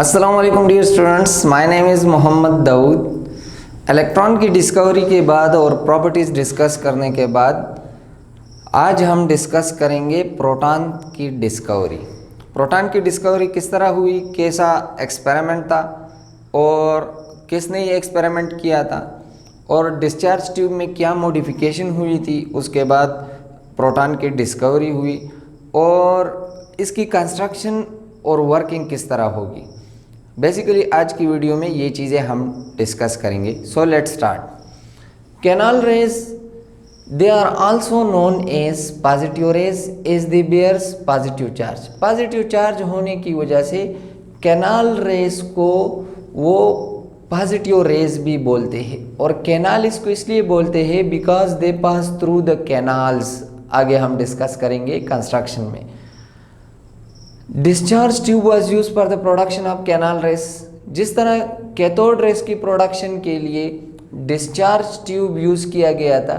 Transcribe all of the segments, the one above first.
अस्सलाम वालेकुम dear students, my name is Mohammad Dawood. Electron की डिस्कवरी के बाद और प्रॉपर्टीज़ डिस्कस करने के बाद आज हम डिस्कस करेंगे प्रोटॉन की डिस्कवरी। प्रोटॉन की डिस्कवरी किस तरह हुई, कैसा एक्सपेरिमेंट था और किसने ये एक्सपेरिमेंट किया था और डिस्चार्ज ट्यूब में क्या मॉडिफिकेशन हुई थी, उसके बाद प्रोटॉन की डिस्कवरी हुई और इसकी कंस्ट्रक्शन और वर्किंग किस तरह होगी। बेसिकली आज की वीडियो में ये चीज़ें हम डिस्कस करेंगे। So let's start. Canal rays they are also known as positive rays as they bears positive charge. Positive charge होने की वजह से कैनाल रेज को वो पॉजिटिव रेज भी बोलते हैं और कैनाल इसको इसलिए बोलते हैं because they pass through the canals. आगे हम डिस्कस करेंगे कंस्ट्रक्शन में। Discharge tube was use for the production of canal rays. जिस तरह कैथोड रेस की प्रोडक्शन के लिए डिस्चार्ज ट्यूब यूज़ किया गया था,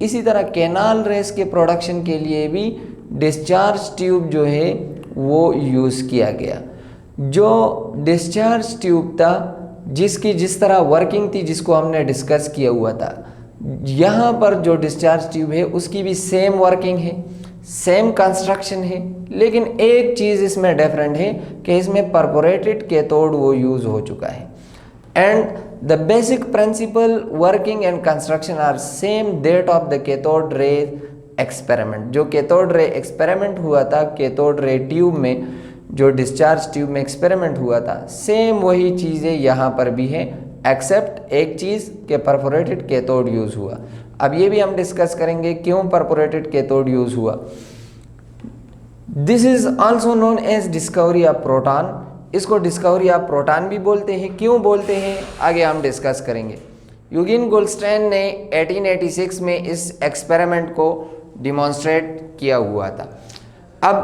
इसी तरह कैनाल रेस के प्रोडक्शन के लिए भी डिस्चार्ज ट्यूब जो है वो यूज़ किया गया। जो डिस्चार्ज ट्यूब था जिसकी जिस तरह वर्किंग थी, जिसको हमने डिस्कस किया हुआ था, यहाँ पर जो डिस्चार्ज ट्यूब है उसकी भी सेम वर्किंग है, सेम कंस्ट्रक्शन है, लेकिन एक चीज़ इसमें डिफरेंट है कि इसमें परफोरेटेड कैथोड वो यूज़ हो चुका है। And the basic principle working and construction are same that of the cathode ray experiment. जो कैथोड रे एक्सपेरिमेंट हुआ था, कैथोड रे ट्यूब में जो डिस्चार्ज ट्यूब में एक्सपेरिमेंट हुआ था, सेम वही चीज़ें यहाँ पर भी हैं, एक्सेप्ट एक चीज़ के परफोरेटेड कैथोड यूज़ हुआ। अब ये भी हम डिस्कस करेंगे क्यों परफोरेटेड कैथोड यूज़ हुआ। This is also known as discovery of proton. इसको डिस्कवरी ऑफ प्रोटॉन भी बोलते हैं। क्यों बोलते हैं आगे हम डिस्कस करेंगे। यूजीन गोल्डस्टाइन ने 1886 में इस एक्सपेरिमेंट को डिमॉन्स्ट्रेट किया हुआ था। अब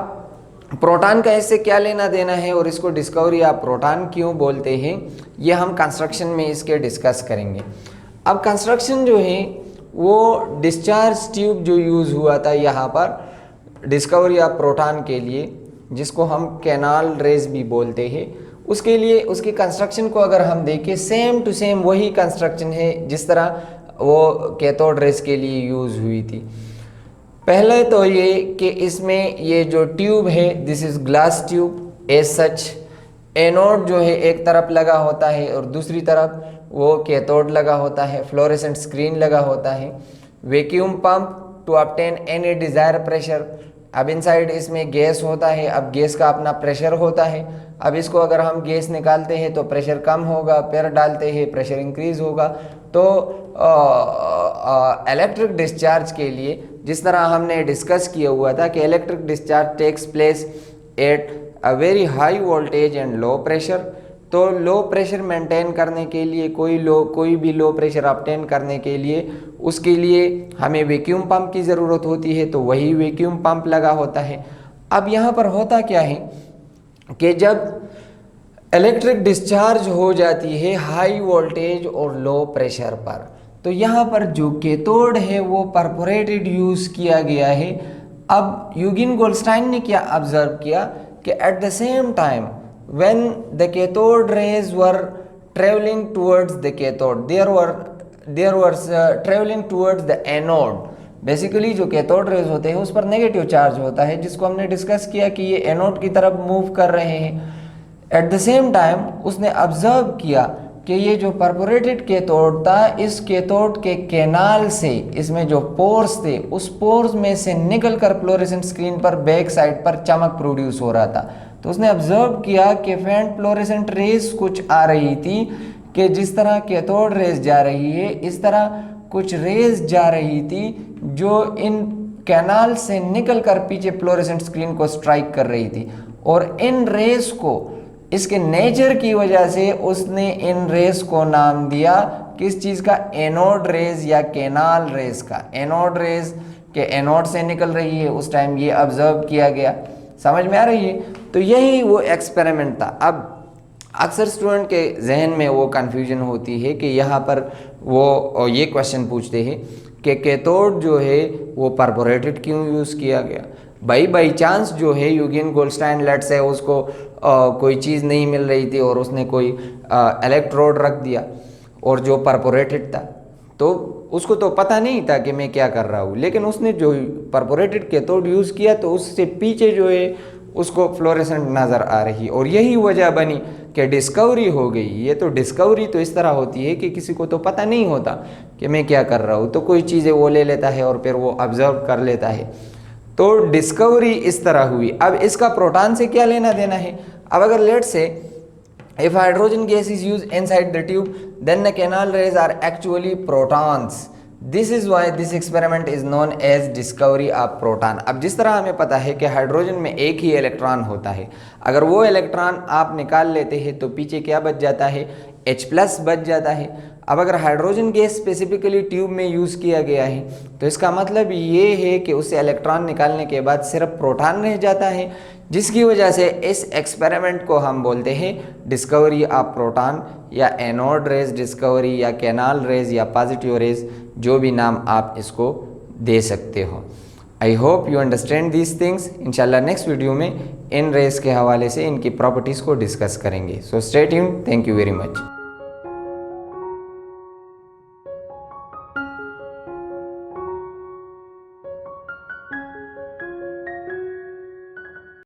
प्रोटॉन का इससे क्या लेना देना है और इसको डिस्कवरी ऑफ प्रोटॉन क्यों बोलते हैं, ये हम कंस्ट्रक्शन में इसके डिस्कस करेंगे। अब कंस्ट्रक्शन जो है वो डिस्चार्ज ट्यूब जो यूज़ हुआ था यहाँ पर डिस्कवरी ऑफ प्रोटॉन के लिए, जिसको हम कैनाल रेज भी बोलते हैं, उसके लिए उसकी कंस्ट्रक्शन को अगर हम देखें, सेम टू सेम वही कंस्ट्रक्शन है जिस तरह वो कैथोड रेज के लिए यूज़ हुई थी। पहले तो ये कि इसमें ये जो ट्यूब है this is glass tube as such. Anode जो है एक तरफ लगा होता है और दूसरी तरफ वो कैथोड लगा होता है, फ्लोरेसेंट स्क्रीन लगा होता है। Vacuum pump to obtain any desire pressure. अब इनसाइड इसमें गैस होता है, अब गैस का अपना प्रेशर होता है। अब इसको अगर हम गैस निकालते हैं तो प्रेशर कम होगा, फिर डालते हैं प्रेशर इंक्रीज होगा। तो इलेक्ट्रिक डिस्चार्ज के लिए जिस तरह हमने डिस्कस किया हुआ था कि electric discharge takes place at a very high voltage and low pressure. तो लो प्रेशर मेंटेन करने के लिए, कोई भी लो प्रेशर ऑब्टेन करने के लिए, उसके लिए हमें वैक्यूम पंप की ज़रूरत होती है, तो वही वैक्यूम पंप लगा होता है। अब यहाँ पर होता क्या है कि जब इलेक्ट्रिक डिस्चार्ज हो जाती है हाई वोल्टेज और लो प्रेशर पर, तो यहाँ पर जो कैथोड है वो परफोरेटेड यूज़ किया गया है। अब यूजीन गोल्डस्टाइन ने क्या ऑब्जर्व किया कि at the same time when the cathode rays were traveling towards the cathode, there was traveling towards the anode। Basically जो कैथोड रेज होते हैं उस पर नेगेटिव चार्ज होता है, जिसको हमने डिस्कस किया कि ये एनोड की तरफ मूव कर रहे हैं। एट द सेम टाइम उसने ऑब्जर्व किया कि ये जो परफोरेटेड कैथोड था, इस कैथोड के कैनाल से इसमें जो पोर्स थे उस पोर्स में से निकलकर फ्लोरेसेंट स्क्रीन पर बैक साइड पर चमक प्रोड्यूस हो रहा था। तो उसने ऑब्जर्व किया कि फेंट फ्लोरेसेंट रेज कुछ आ रही थी कि जिस तरह कैथोड रेज जा रही है इस तरह कुछ रेज जा रही थी जो इन कैनाल से निकलकर पीछे फ्लोरेसेंट स्क्रीन को स्ट्राइक कर रही थी। और इन रेज को, इसके नेचर की वजह से उसने इन रेज को नाम दिया किस चीज़ का, एनोड रेज या कैनाल रेज का। एनोड रेज के एनोड से निकल रही है, उस टाइम ये ऑब्जर्व किया गया। समझ में आ रही है। तो यही वो एक्सपेरिमेंट था। अब अक्सर स्टूडेंट के जहन में वो कन्फ्यूजन होती है कि यहाँ पर वो ये क्वेश्चन पूछते हैं कि कैथोड जो है वो परफोरेटेड क्यों यूज़ किया गया। बाई चांस जो है यूजीन गोल्डस्टाइन लेट से उसको कोई चीज़ नहीं मिल रही थी और उसने कोई इलेक्ट्रोड रख दिया और जो परपोरेटेड था, तो उसको तो पता नहीं था कि मैं क्या कर रहा हूँ, लेकिन उसने जो परपोरेटेड कैथोड यूज़ किया तो उससे पीछे जो है उसको फ्लोरेसेंट नज़र आ रही, और यही वजह बनी कि डिस्कवरी हो गई। ये तो डिस्कवरी तो इस तरह होती है कि किसी को तो पता नहीं होता कि मैं क्या कर रहा हूँ, तो कोई चीज़ें वो ले लेता है और फिर वो ऑब्जर्व कर लेता है। तो डिस्कवरी इस तरह हुई। अब इसका प्रोटॉन से क्या लेना देना है? अब अगर लेट से if hydrogen gas is used inside the tube, then the canal rays are actually protons. This is why this experiment is known as discovery of proton. अब जिस तरह हमें पता है कि हाइड्रोजन में एक ही इलेक्ट्रॉन होता है, अगर वो इलेक्ट्रॉन आप निकाल लेते हैं तो पीछे क्या बच जाता है? H+ बच जाता है। अब अगर हाइड्रोजन गैस स्पेसिफिकली ट्यूब में यूज़ किया गया है तो इसका मतलब ये है कि उससे इलेक्ट्रॉन निकालने के बाद सिर्फ प्रोटॉन रह जाता है, जिसकी वजह से इस एक्सपेरिमेंट को हम बोलते हैं डिस्कवरी ऑफ प्रोटॉन, या एनोड रेज डिस्कवरी, या कैनाल रेज, या पॉजिटिव रेज, जो भी नाम आप इसको दे सकते हो। I hope you understand these things. इंशाल्लाह नेक्स्ट वीडियो में इन रेज के हवाले से इनकी प्रॉपर्टीज़ को डिस्कस करेंगे। So stay tuned, thank you very much.